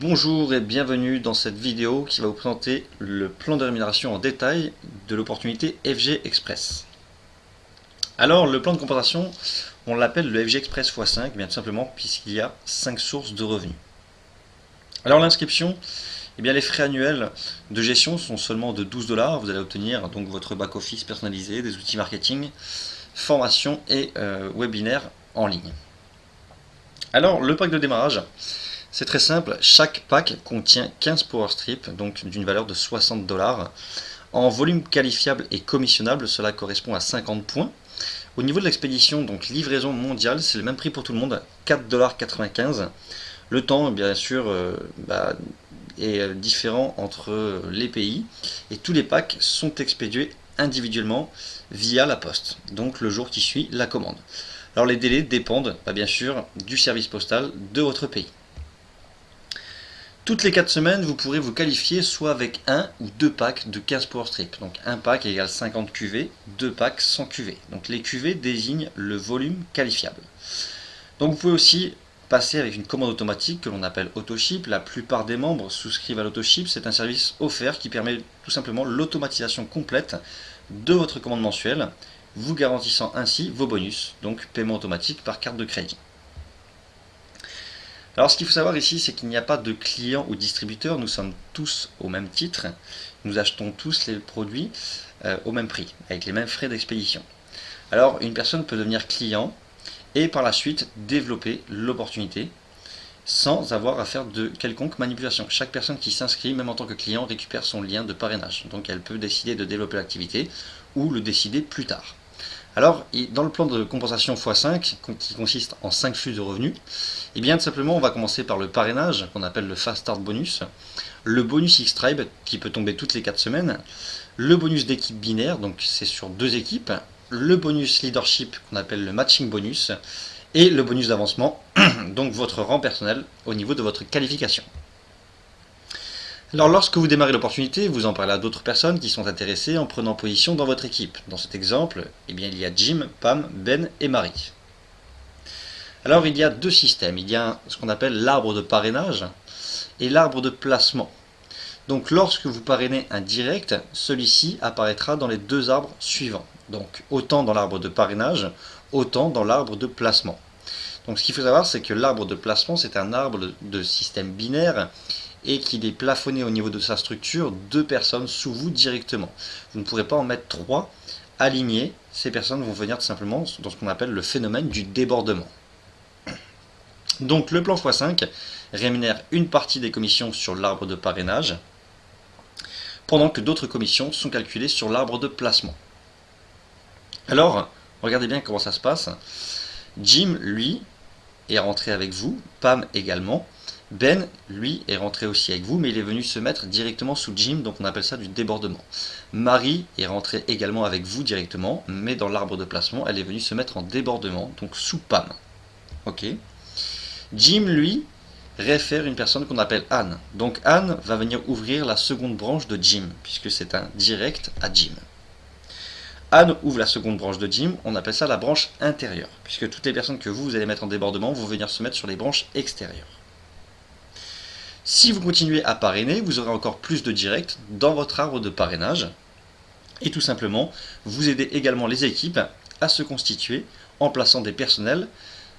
Bonjour et bienvenue dans cette vidéo qui va vous présenter le plan de rémunération en détail de l'opportunité FG Express. Alors le plan de compensation, on l'appelle le FG Express x5, bien tout simplement puisqu'il y a 5 sources de revenus. Alors l'inscription, les frais annuels de gestion sont seulement de 12 $. Vous allez obtenir donc votre back-office personnalisé, des outils marketing, formation et webinaire en ligne. Alors le pack de démarrage, c'est très simple, chaque pack contient 15 power strips, donc d'une valeur de 60 $. En volume qualifiable et commissionnable, cela correspond à 50 points. Au niveau de l'expédition, donc livraison mondiale, c'est le même prix pour tout le monde, 4,95 $. Le temps, bien sûr, est différent entre les pays et tous les packs sont expédiés individuellement via la poste, donc le jour qui suit la commande. Alors les délais dépendent, bien sûr, du service postal de votre pays. Toutes les 4 semaines, vous pourrez vous qualifier soit avec 1 ou 2 packs de 15 power strips. Donc 1 pack égale 50 QV, 2 packs 100 QV. Donc les QV désignent le volume qualifiable. Donc vous pouvez aussi passer avec une commande automatique que l'on appelle AutoShip. La plupart des membres souscrivent à l'AutoShip. C'est un service offert qui permet tout simplement l'automatisation complète de votre commande mensuelle, vous garantissant ainsi vos bonus, donc paiement automatique par carte de crédit. Alors ce qu'il faut savoir ici, c'est qu'il n'y a pas de client ou distributeur, nous sommes tous au même titre, nous achetons tous les produits au même prix, avec les mêmes frais d'expédition. Alors une personne peut devenir client et par la suite développer l'opportunité sans avoir à faire de quelconque manipulation. Chaque personne qui s'inscrit, même en tant que client, récupère son lien de parrainage. Donc elle peut décider de développer l'activité ou le décider plus tard. Alors, dans le plan de compensation x5, qui consiste en 5 flux de revenus, tout simplement, on va commencer par le parrainage, qu'on appelle le Fast Start Bonus, le bonus X-Tribe, qui peut tomber toutes les 4 semaines, le bonus d'équipe binaire, donc c'est sur 2 équipes, le bonus Leadership, qu'on appelle le Matching Bonus, et le bonus d'avancement, donc votre rang personnel au niveau de votre qualification. Alors lorsque vous démarrez l'opportunité, vous en parlez à d'autres personnes qui sont intéressées en prenant position dans votre équipe. Dans cet exemple, il y a Jim, Pam, Ben et Marie. Alors il y a 2 systèmes. Il y a ce qu'on appelle l'arbre de parrainage et l'arbre de placement. Donc lorsque vous parrainez un direct, celui-ci apparaîtra dans les 2 arbres suivants. Donc autant dans l'arbre de parrainage, autant dans l'arbre de placement. Donc ce qu'il faut savoir, c'est que l'arbre de placement, c'est un arbre de système binaire et qu'il est plafonné au niveau de sa structure 2 personnes sous vous directement. Vous ne pourrez pas en mettre 3 alignés. Ces personnes vont venir tout simplement dans ce qu'on appelle le phénomène du débordement. Donc le plan x5 rémunère une partie des commissions sur l'arbre de parrainage, pendant que d'autres commissions sont calculées sur l'arbre de placement. Alors, regardez bien comment ça se passe. Jim, lui, est rentré avec vous, Pam également. Ben, lui, est rentré aussi avec vous, mais il est venu se mettre directement sous Jim, donc on appelle ça du débordement. Marie est rentrée également avec vous directement, mais dans l'arbre de placement, elle est venue se mettre en débordement, donc sous Pam. Ok. Jim, lui, réfère une personne qu'on appelle Anne. Donc Anne va venir ouvrir la seconde branche de Jim, puisque c'est un direct à Jim. Anne ouvre la seconde branche de Jim, on appelle ça la branche intérieure, puisque toutes les personnes que vous allez mettre en débordement vont venir se mettre sur les branches extérieures. Si vous continuez à parrainer, vous aurez encore plus de directs dans votre arbre de parrainage, et tout simplement, vous aidez également les équipes à se constituer en plaçant des personnes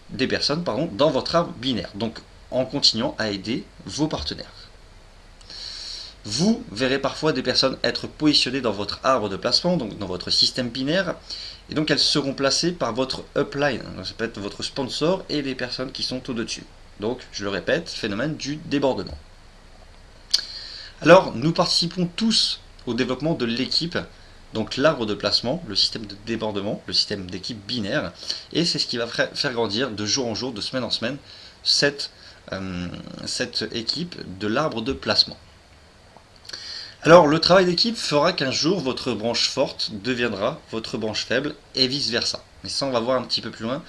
dans votre arbre binaire, donc en continuant à aider vos partenaires. Vous verrez parfois des personnes être positionnées dans votre arbre de placement, donc dans votre système binaire, et donc elles seront placées par votre upline, donc ça peut être votre sponsor et les personnes qui sont au-dessus. Donc, je le répète, phénomène du débordement. Alors, nous participons tous au développement de l'équipe, donc l'arbre de placement, le système de débordement, le système d'équipe binaire, et c'est ce qui va faire grandir de jour en jour, de semaine en semaine, cette équipe de l'arbre de placement. Alors, le travail d'équipe fera qu'un jour, votre branche forte deviendra votre branche faible, et vice-versa. Mais ça, on va voir un petit peu plus loin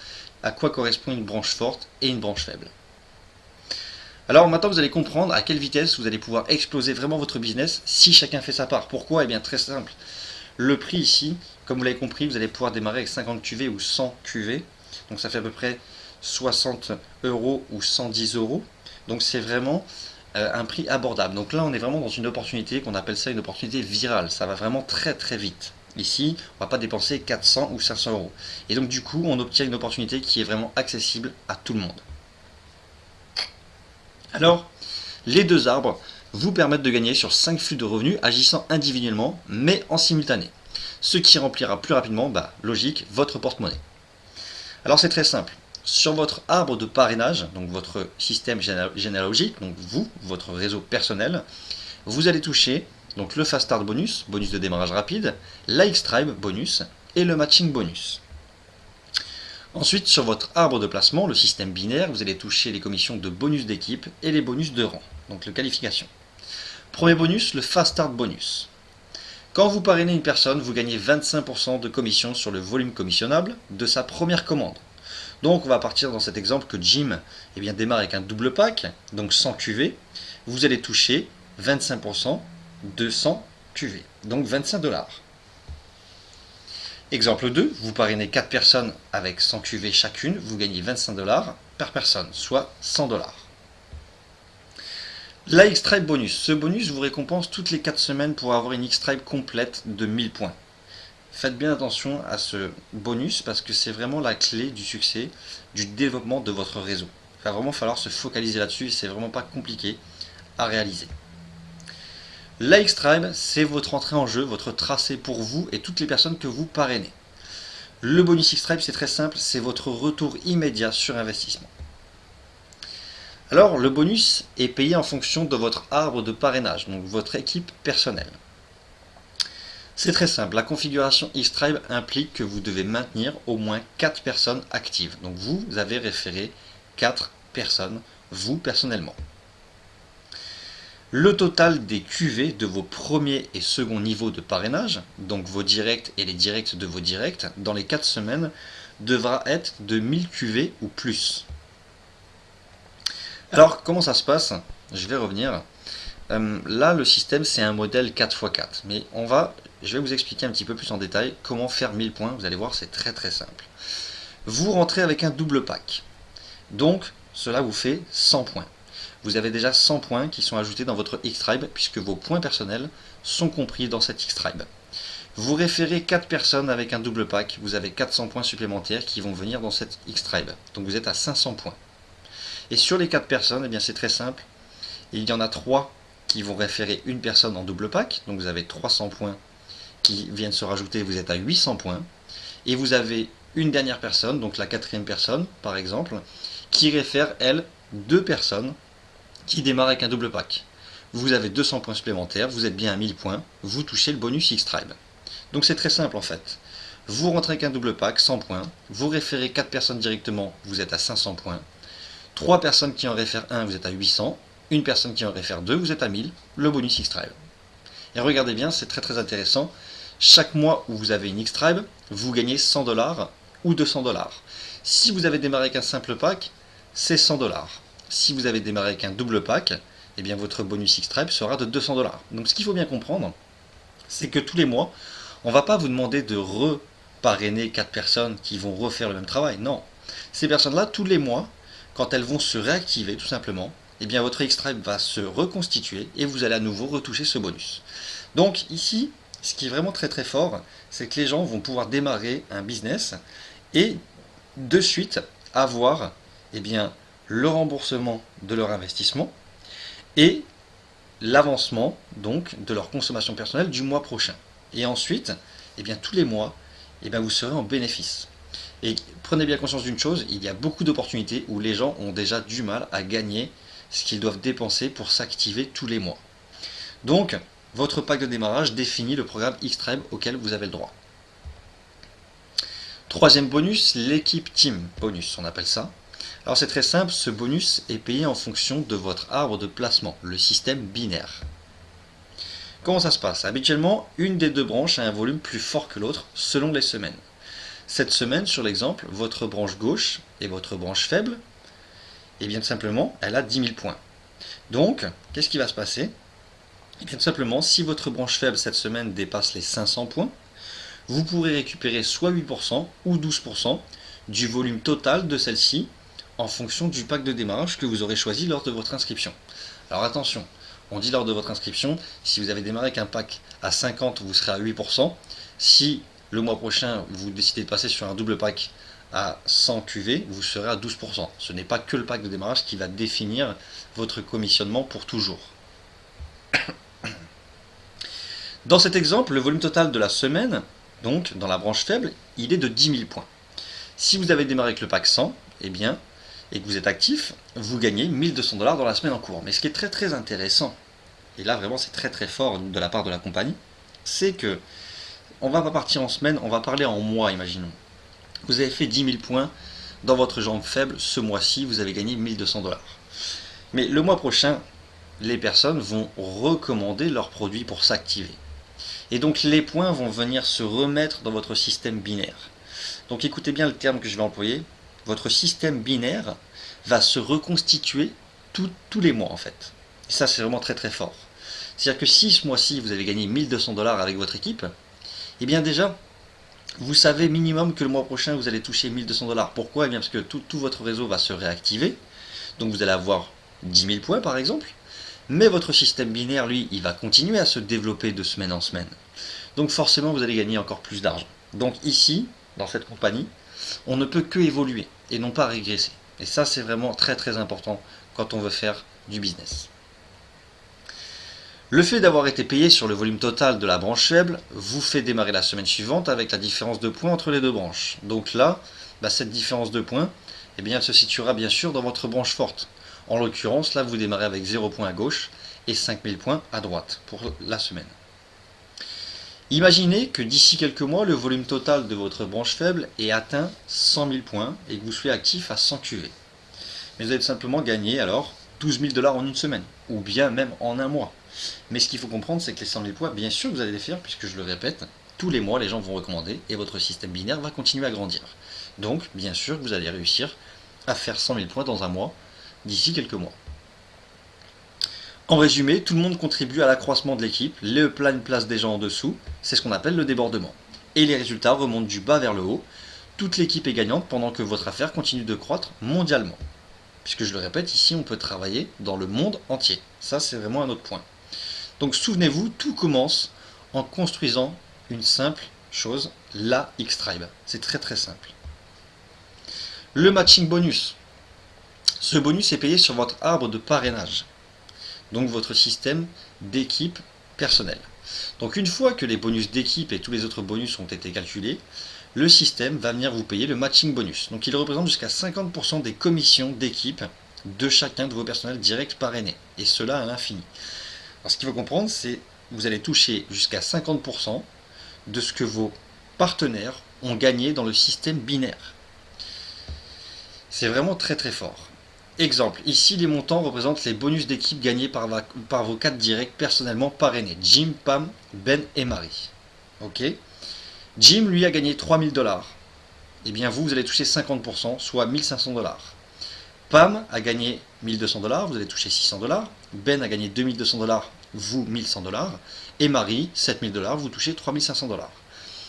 à quoi correspond une branche forte et une branche faible. Alors maintenant vous allez comprendre à quelle vitesse vous allez pouvoir exploser vraiment votre business si chacun fait sa part. Pourquoi? Eh bien très simple. Le prix ici, comme vous l'avez compris, vous allez pouvoir démarrer avec 50 QV ou 100 QV. Donc ça fait à peu près 60 € ou 110 €. Donc c'est vraiment un prix abordable. Donc là, on est vraiment dans une opportunité qu'on appelle ça une opportunité virale. Ça va vraiment très très vite. Ici, on ne va pas dépenser 400 ou 500 euros. Et donc du coup, on obtient une opportunité qui est vraiment accessible à tout le monde. Alors, les deux arbres vous permettent de gagner sur 5 flux de revenus agissant individuellement, mais en simultané. Ce qui remplira plus rapidement, logique, votre porte-monnaie. Alors c'est très simple. Sur votre arbre de parrainage, donc votre système généalogique, donc vous, votre réseau personnel, vous allez toucher donc le Fast Start bonus, bonus de démarrage rapide, l'X-Tribe bonus et le Matching bonus. Ensuite, sur votre arbre de placement, le système binaire, vous allez toucher les commissions de bonus d'équipe et les bonus de rang, donc le qualification. Premier bonus, le Fast Start bonus. Quand vous parrainez une personne, vous gagnez 25% de commission sur le volume commissionnable de sa première commande. Donc on va partir dans cet exemple que Jim démarre avec un double pack, donc 100 QV. Vous allez toucher 25% de 100 QV, donc 25 $. Exemple 2, vous parrainez 4 personnes avec 100 QV chacune, vous gagnez 25 $ par personne, soit 100 $. La X-Tribe bonus. Ce bonus vous récompense toutes les 4 semaines pour avoir une X-Tribe complète de 1000 points. Faites bien attention à ce bonus parce que c'est vraiment la clé du succès, du développement de votre réseau. Il va vraiment falloir se focaliser là-dessus et c'est vraiment pas compliqué à réaliser. La X-Tribe, c'est votre entrée en jeu, votre tracé pour vous et toutes les personnes que vous parrainez. Le bonus X-Tribe, c'est très simple, c'est votre retour immédiat sur investissement. Alors, le bonus est payé en fonction de votre arbre de parrainage, donc votre équipe personnelle. C'est très simple, la configuration X-Tribe implique que vous devez maintenir au moins 4 personnes actives. Donc vous avez référé 4 personnes, vous personnellement. Le total des QV de vos premiers et seconds niveaux de parrainage, donc vos directs et les directs de vos directs, dans les 4 semaines, devra être de 1000 QV ou plus. Alors, comment ça se passe? Je vais revenir. Là, le système, c'est un modèle 4x4. Mais je vais vous expliquer un petit peu plus en détail comment faire 1000 points. Vous allez voir, c'est très très simple. Vous rentrez avec un double pack. Donc, cela vous fait 100 points. Vous avez déjà 100 points qui sont ajoutés dans votre X-Tribe puisque vos points personnels sont compris dans cette X-Tribe. Vous référez 4 personnes avec un double pack, vous avez 400 points supplémentaires qui vont venir dans cette X-Tribe. Donc vous êtes à 500 points. Et sur les 4 personnes, c'est très simple. Il y en a 3 qui vont référer une personne en double pack. Donc vous avez 300 points qui viennent se rajouter, vous êtes à 800 points. Et vous avez une dernière personne, donc la 4e personne par exemple, qui réfère, elle, 2 personnes qui démarrent avec un double pack. Vous avez 200 points supplémentaires, vous êtes bien à 1000 points, vous touchez le bonus X-Tribe. Donc c'est très simple en fait. Vous rentrez avec un double pack, 100 points, vous référez 4 personnes directement, vous êtes à 500 points. 3 personnes qui en réfèrent 1, vous êtes à 800. Une personne qui en réfère 2, vous êtes à 1000. Le bonus X-Tribe. Et regardez bien, c'est très très intéressant. Chaque mois où vous avez une X-Tribe, vous gagnez 100 $ ou 200 $. Si vous avez démarré avec un simple pack, c'est 100 $. Si vous avez démarré avec un double pack, votre bonus X-Tribe sera de 200 $. Donc ce qu'il faut bien comprendre, c'est que tous les mois, on ne va pas vous demander de reparrainer 4 personnes qui vont refaire le même travail. Non. Ces personnes-là, tous les mois, quand elles vont se réactiver tout simplement, votre X-Tribe va se reconstituer et vous allez à nouveau retoucher ce bonus. Donc ici, ce qui est vraiment très très fort, c'est que les gens vont pouvoir démarrer un business et de suite avoir le remboursement de leur investissement et l'avancement donc de leur consommation personnelle du mois prochain. Et ensuite, tous les mois, vous serez en bénéfice. Et prenez bien conscience d'une chose, il y a beaucoup d'opportunités où les gens ont déjà du mal à gagner ce qu'ils doivent dépenser pour s'activer tous les mois. Donc, votre pack de démarrage définit le programme X-Tribe auquel vous avez le droit. Troisième bonus, l'équipe team bonus, on appelle ça. Alors c'est très simple, ce bonus est payé en fonction de votre arbre de placement, le système binaire. Comment ça se passe? Habituellement, une des deux branches a un volume plus fort que l'autre selon les semaines. Cette semaine, sur l'exemple, votre branche gauche et votre branche faible, tout simplement, elle a 10 000 points. Donc, qu'est-ce qui va se passer? Tout simplement, si votre branche faible cette semaine dépasse les 500 points, vous pourrez récupérer soit 8% ou 12% du volume total de celle-ci en fonction du pack de démarrage que vous aurez choisi lors de votre inscription. Alors attention, on dit lors de votre inscription, si vous avez démarré avec un pack à 50, vous serez à 8%. Si le mois prochain, vous décidez de passer sur un double pack à 100 QV, vous serez à 12%. Ce n'est pas que le pack de démarrage qui va définir votre commissionnement pour toujours. Dans cet exemple, le volume total de la semaine, donc dans la branche faible, il est de 10 000 points. Si vous avez démarré avec le pack 100, eh bien, et que vous êtes actif, vous gagnez 1200 $ dans la semaine en cours. Mais ce qui est très très intéressant, et là vraiment c'est très très fort de la part de la compagnie, c'est que on va pas partir en semaine, on va parler en mois, imaginons. Vous avez fait 10 000 points dans votre jambe faible ce mois-ci, vous avez gagné 1200 $. Mais le mois prochain, les personnes vont recommander leurs produits pour s'activer. Et donc les points vont venir se remettre dans votre système binaire. Donc écoutez bien le terme que je vais employer. Votre système binaire va se reconstituer tous les mois en fait. Et ça c'est vraiment très très fort. C'est-à-dire que si ce mois-ci vous avez gagné 1200 $ avec votre équipe, eh bien déjà, vous savez minimum que le mois prochain vous allez toucher 1200 $. Pourquoi? Eh bien parce que tout votre réseau va se réactiver. Donc vous allez avoir 10 000 points par exemple. Mais votre système binaire, lui, il va continuer à se développer de semaine en semaine. Donc forcément, vous allez gagner encore plus d'argent. Donc ici, dans cette compagnie, on ne peut que évoluer et non pas régresser. Et ça, c'est vraiment très très important quand on veut faire du business. Le fait d'avoir été payé sur le volume total de la branche faible vous fait démarrer la semaine suivante avec la différence de points entre les deux branches. Donc là, cette différence de points, eh bien, elle se situera bien sûr dans votre branche forte. En l'occurrence, là, vous démarrez avec 0 points à gauche et 5000 points à droite pour la semaine. Imaginez que d'ici quelques mois, le volume total de votre branche faible ait atteint 100 000 points et que vous soyez actif à 100 QV. Mais vous allez simplement gagner alors 12 000 $ en une semaine, ou bien même en un mois. Mais ce qu'il faut comprendre, c'est que les 100 000 points, bien sûr, vous allez les faire, puisque je le répète, tous les mois, les gens vont recommander et votre système binaire va continuer à grandir. Donc, bien sûr, vous allez réussir à faire 100 000 points dans un mois, d'ici quelques mois. En résumé, tout le monde contribue à l'accroissement de l'équipe, le plan place des gens en dessous, c'est ce qu'on appelle le débordement. Et les résultats remontent du bas vers le haut, toute l'équipe est gagnante pendant que votre affaire continue de croître mondialement. Puisque je le répète, ici on peut travailler dans le monde entier. Ça c'est vraiment un autre point. Donc souvenez-vous, tout commence en construisant une simple chose, la X-Tribe. C'est très très simple. Le matching bonus. Ce bonus est payé sur votre arbre de parrainage, donc votre système d'équipe personnelle. Donc une fois que les bonus d'équipe et tous les autres bonus ont été calculés, le système va venir vous payer le matching bonus. Donc il représente jusqu'à 50% des commissions d'équipe de chacun de vos personnels directs parrainés, et cela à l'infini. Alors ce qu'il faut comprendre, c'est que vous allez toucher jusqu'à 50% de ce que vos partenaires ont gagné dans le système binaire. C'est vraiment très très fort. Exemple, ici les montants représentent les bonus d'équipe gagnés par vos 4 directs personnellement parrainés, Jim, Pam, Ben et Marie. Ok. Jim lui a gagné 3 000 $. Et bien vous allez toucher 50%, soit 1 500 $. Pam a gagné 1 200 $, vous allez toucher 600 $. Ben a gagné 2 200 $, vous 1 100 $. Et Marie, 7 000 $, vous touchez 3 500 $.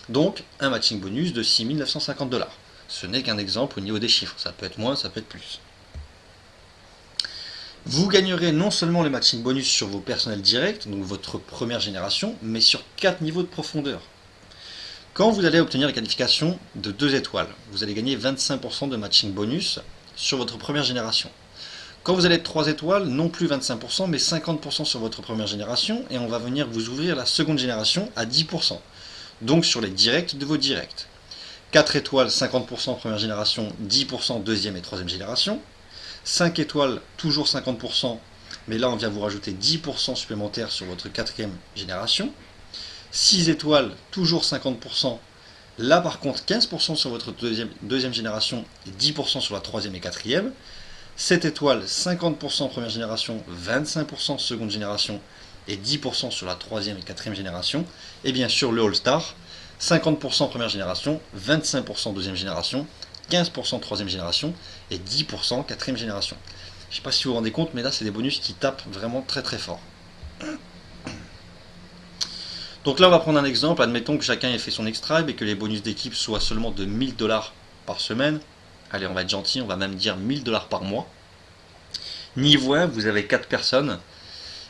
Donc un matching bonus de 6 950 $. Ce n'est qu'un exemple au niveau des chiffres, ça peut être moins, ça peut être plus. Vous gagnerez non seulement les matching bonus sur vos personnels directs, donc votre première génération, mais sur 4 niveaux de profondeur. Quand vous allez obtenir la qualification de 2 étoiles, vous allez gagner 25% de matching bonus sur votre première génération. Quand vous allez être 3 étoiles, non plus 25%, mais 50% sur votre première génération, et on va venir vous ouvrir la seconde génération à 10%, donc sur les directs de vos directs. 4 étoiles, 50% première génération, 10% deuxième et troisième génération. 5 étoiles, toujours 50%, mais là on vient vous rajouter 10% supplémentaires sur votre quatrième génération. 6 étoiles, toujours 50%, là par contre 15% sur votre deuxième génération et 10% sur la troisième et quatrième. 7 étoiles, 50% première génération, 25% seconde génération et 10% sur la troisième et quatrième génération. Et bien sûr le All-Star, 50% première génération, 25% deuxième génération, 15% troisième génération et 10% quatrième génération. Je ne sais pas si vous vous rendez compte, mais là c'est des bonus qui tapent vraiment très très fort. Donc là on va prendre un exemple, admettons que chacun ait fait son X-Tribe et que les bonus d'équipe soient seulement de 1 000 $ par semaine. allez, on va être gentil, on va même dire 1000 $ par mois. Niveau 1, vous avez 4 personnes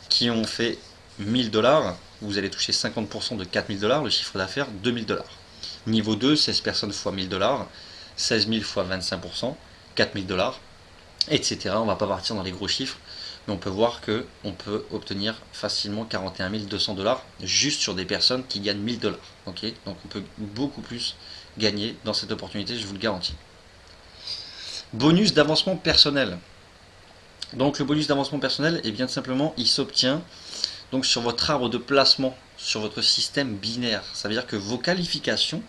qui ont fait 1000 $, vous allez toucher 50% de 4000 $, le chiffre d'affaires 2000 $. Niveau 2, 16 personnes fois 1000 $, 16 000 fois 25%, 4000 $, etc. On ne va pas partir dans les gros chiffres, mais on peut voir qu'on peut obtenir facilement 41 200 $ juste sur des personnes qui gagnent 1000 $. Okay, donc on peut beaucoup plus gagner dans cette opportunité, je vous le garantis. Bonus d'avancement personnel. Donc le bonus d'avancement personnel, et bien tout simplement, il s'obtient donc sur votre arbre de placement, sur votre système binaire. Ça veut dire que vos qualifications,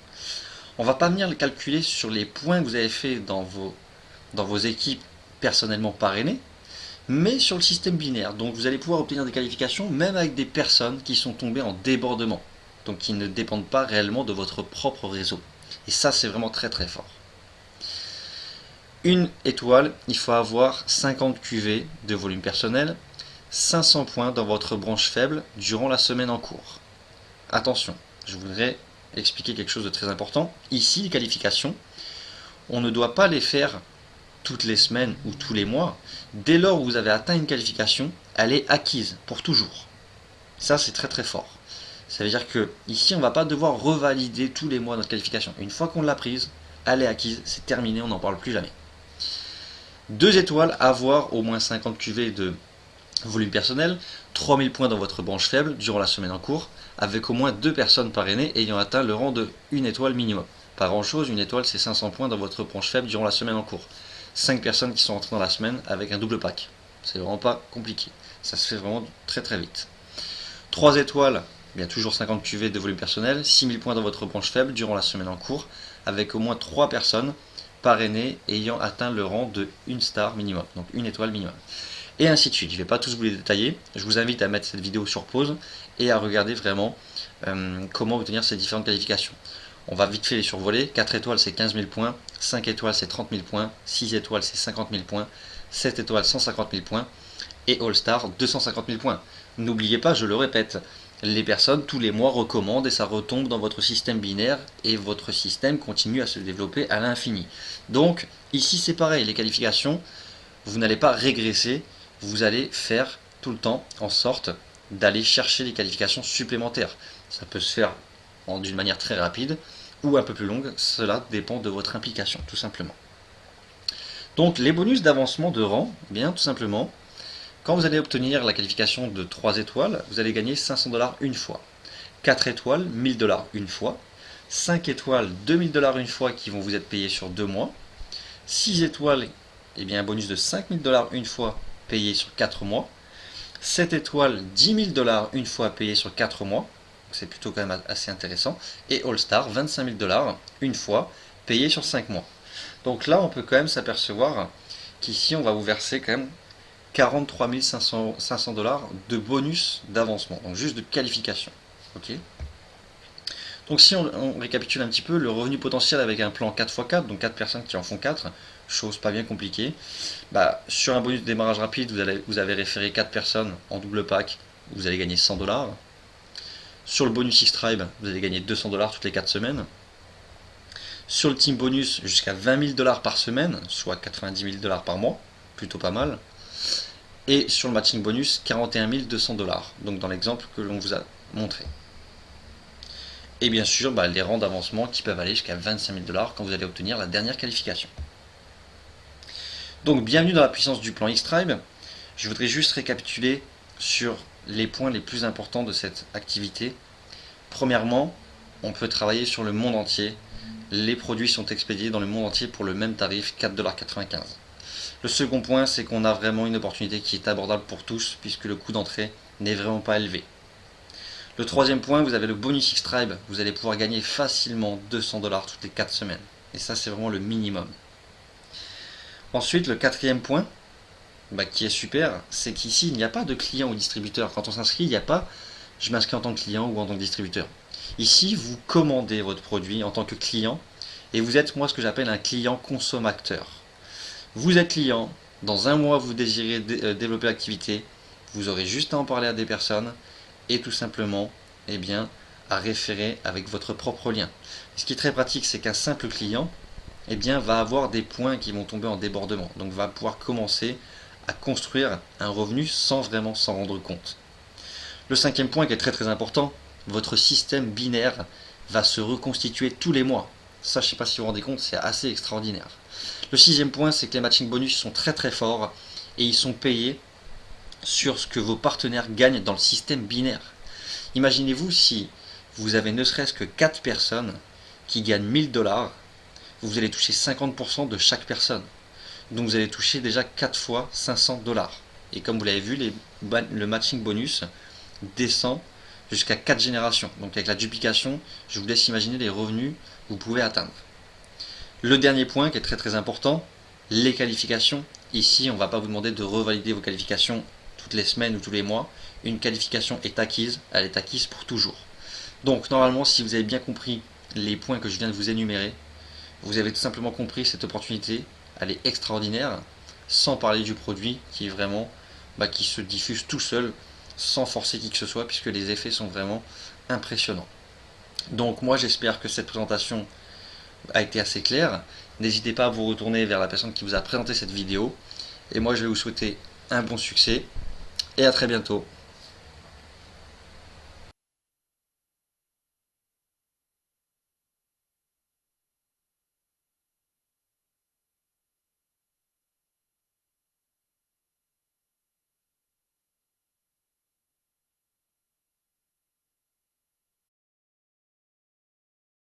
on ne va pas venir les calculer sur les points que vous avez fait dans vos équipes personnellement parrainées, mais sur le système binaire. Donc vous allez pouvoir obtenir des qualifications même avec des personnes qui sont tombées en débordement, donc qui ne dépendent pas réellement de votre propre réseau. Et ça, c'est vraiment très très fort. Une étoile, il faut avoir 50 QV de volume personnel, 500 points dans votre branche faible durant la semaine en cours. Attention, je voudrais expliquer quelque chose de très important. Ici, les qualifications, on ne doit pas les faire toutes les semaines ou tous les mois. Dès lors où vous avez atteint une qualification, elle est acquise pour toujours. Ça, c'est très très fort. Ça veut dire que ici, on ne va pas devoir revalider tous les mois notre qualification. Une fois qu'on l'a prise, elle est acquise, c'est terminé, on n'en parle plus jamais. 2 étoiles, avoir au moins 50 QV de volume personnel, 3000 points dans votre branche faible durant la semaine en cours, avec au moins 2 personnes parrainées ayant atteint le rang de 1 étoile minimum. Pas grand chose, une étoile c'est 500 points dans votre branche faible durant la semaine en cours. 5 personnes qui sont entrées dans la semaine avec un double pack. C'est vraiment pas compliqué. Ça se fait vraiment très très vite. 3 étoiles, bien toujours 50 QV de volume personnel, 6000 points dans votre branche faible durant la semaine en cours, avec au moins 3 personnes parrainées ayant atteint le rang de 1 star minimum, donc 1 étoile minimum. Et ainsi de suite. Je ne vais pas tous vous les détailler. Je vous invite à mettre cette vidéo sur pause et à regarder vraiment comment obtenir ces différentes qualifications. On va vite fait les survoler. 4 étoiles c'est 15 000 points, 5 étoiles c'est 30 000 points, 6 étoiles c'est 50 000 points, 7 étoiles 150 000 points et All Star 250 000 points. N'oubliez pas, je le répète, les personnes tous les mois recommandent et ça retombe dans votre système binaire et votre système continue à se développer à l'infini. Donc ici c'est pareil, les qualifications, vous n'allez pas régresser, vous allez faire tout le temps en sorte d'aller chercher les qualifications supplémentaires. Ça peut se faire d'une manière très rapide ou un peu plus longue, cela dépend de votre implication tout simplement. Donc les bonus d'avancement de rang, bien tout simplement, quand vous allez obtenir la qualification de 3 étoiles, vous allez gagner 500 $ une fois. 4 étoiles, 1000 $ une fois. 5 étoiles, 2000 $ une fois qui vont vous être payés sur 2 mois. 6 étoiles, eh bien un bonus de 5000 $ une fois payé sur 4 mois. 7 étoiles, 10 000 $ une fois payé sur 4 mois. C'est plutôt quand même assez intéressant. Et All Star, 25 000 $ une fois payé sur 5 mois. Donc là, on peut quand même s'apercevoir qu'ici, on va vous verser quand même 43 500 $ de bonus d'avancement, donc juste de qualification. Okay, donc si on récapitule un petit peu, le revenu potentiel avec un plan 4x4, donc 4 personnes qui en font 4, chose pas bien compliquée, sur un bonus de démarrage rapide, vous avez référé 4 personnes en double pack, vous allez gagner 100 $. Sur le bonus X-Tribe, vous allez gagner 200 $ toutes les 4 semaines. Sur le team bonus, jusqu'à 20 000 $ par semaine, soit 90 000 $ par mois, plutôt pas mal. Et sur le matching bonus, 41 200 $, donc dans l'exemple que l'on vous a montré. Et bien sûr, les rangs d'avancement qui peuvent aller jusqu'à 25 000 $ quand vous allez obtenir la dernière qualification. Donc bienvenue dans la puissance du plan X-Tribe. Je voudrais juste récapituler sur les points les plus importants de cette activité. Premièrement, on peut travailler sur le monde entier. Les produits sont expédiés dans le monde entier pour le même tarif, 4,95 $. Le second point, c'est qu'on a vraiment une opportunité qui est abordable pour tous, puisque le coût d'entrée n'est vraiment pas élevé. Le troisième point, vous avez le bonus X-Tribe. Vous allez pouvoir gagner facilement 200 $ toutes les 4 semaines. Et ça, c'est vraiment le minimum. Ensuite, le quatrième point, qui est super, c'est qu'ici, il n'y a pas de client ou distributeur. Quand on s'inscrit, il n'y a pas « je m'inscris en tant que client ou en tant que distributeur ». Ici, vous commandez votre produit en tant que client et vous êtes, moi, ce que j'appelle un client consommateur. Vous êtes client, dans un mois, vous désirez développer l'activité, vous aurez juste à en parler à des personnes et tout simplement, à référer avec votre propre lien. Ce qui est très pratique, c'est qu'un simple client, eh bien, va avoir des points qui vont tomber en débordement. Donc va pouvoir commencer à construire un revenu sans vraiment s'en rendre compte. Le cinquième point qui est très très important, votre système binaire va se reconstituer tous les mois. Ça, je ne sais pas si vous vous rendez compte, c'est assez extraordinaire. Le sixième point, c'est que les matching bonus sont très très forts et ils sont payés sur ce que vos partenaires gagnent dans le système binaire. Imaginez-vous si vous avez ne serait-ce que 4 personnes qui gagnent 1000 $, vous allez toucher 50% de chaque personne. Donc vous allez toucher déjà 4 fois 500 $. Et comme vous l'avez vu, le matching bonus descend jusqu'à 4 générations. Donc avec la duplication, je vous laisse imaginer les revenus que vous pouvez atteindre. Le dernier point qui est très très important, les qualifications. Ici, on ne va pas vous demander de revalider vos qualifications toutes les semaines ou tous les mois. Une qualification est acquise, elle est acquise pour toujours. Donc normalement, si vous avez bien compris les points que je viens de vous énumérer, vous avez tout simplement compris cette opportunité, elle est extraordinaire, sans parler du produit qui est vraiment, qui se diffuse tout seul, sans forcer qui que ce soit, puisque les effets sont vraiment impressionnants. Donc moi j'espère que cette présentation a été assez claire. N'hésitez pas à vous retourner vers la personne qui vous a présenté cette vidéo. Et moi je vais vous souhaiter un bon succès et à très bientôt.